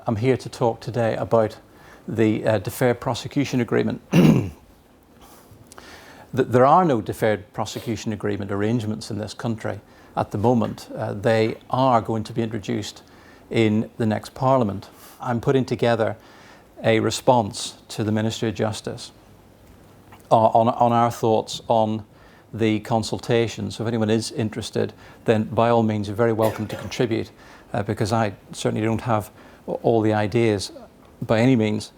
I'm here to talk today about the Deferred Prosecution Agreement. There are no Deferred Prosecution Agreement arrangements in this country at the moment. They are going to be introduced in the next Parliament. I'm putting together a response to the Ministry of Justice on our thoughts on the consultation. So if anyone is interested, then by all means you're very welcome to contribute, because I certainly don't have all the ideas by any means,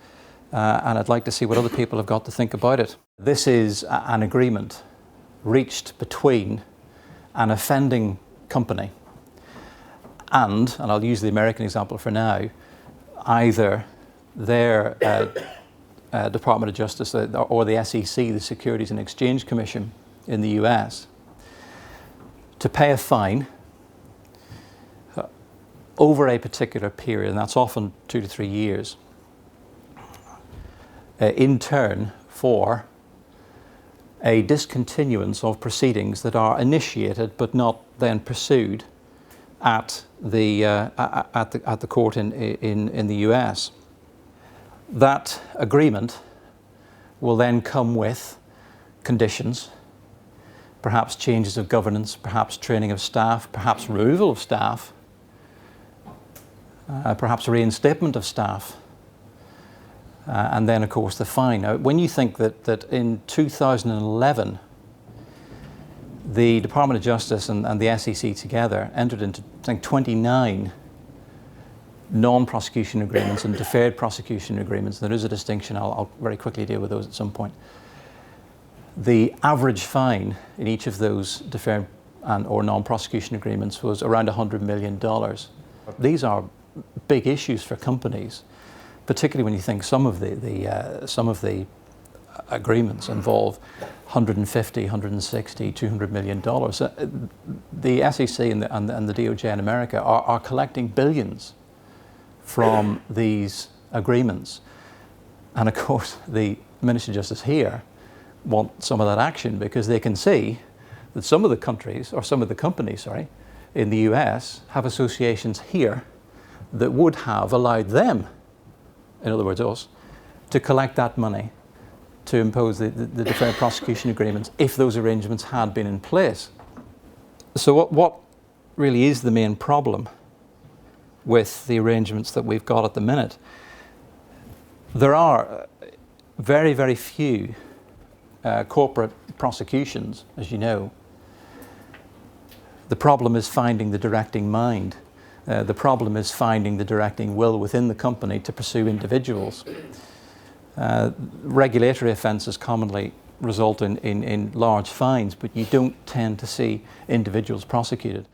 and I'd like to see what other people have got to think about it. This is an agreement reached between an offending company and I'll use the American example for now, either their Department of Justice or the SEC, the Securities and Exchange Commission in the US, to pay a fine over a particular period, and that's often 2 to 3 years, in turn for a discontinuance of proceedings that are initiated but not then pursued at the court in the US. That agreement will then come with conditions, perhaps changes of governance, perhaps training of staff, perhaps removal of staff, perhaps reinstatement of staff, and then of course the fine. Now, when you think that in 2011 the Department of Justice and the SEC together entered into, I think, 29 non-prosecution agreements and deferred prosecution agreements. There is a distinction. I'll very quickly deal with those at some point. The average fine in each of those deferred or non-prosecution agreements was around $100 million. These are big issues for companies, particularly when you think some of the agreements involve 150, 160, $200 million. The SEC and the DOJ in America are collecting billions from these agreements. And of course, the Ministry of Justice here want some of that action because they can see that some of the countries, or some of the companies, in the US have associations here that would have allowed them, in other words us, to collect that money to impose the deferred prosecution agreements if those arrangements had been in place. So what really is the main problem with the arrangements that we've got at the minute? There are very, very few corporate prosecutions, as you know. The problem is finding the directing mind. The problem is finding the directing will within the company to pursue individuals. Regulatory offences commonly result in large fines, but you don't tend to see individuals prosecuted.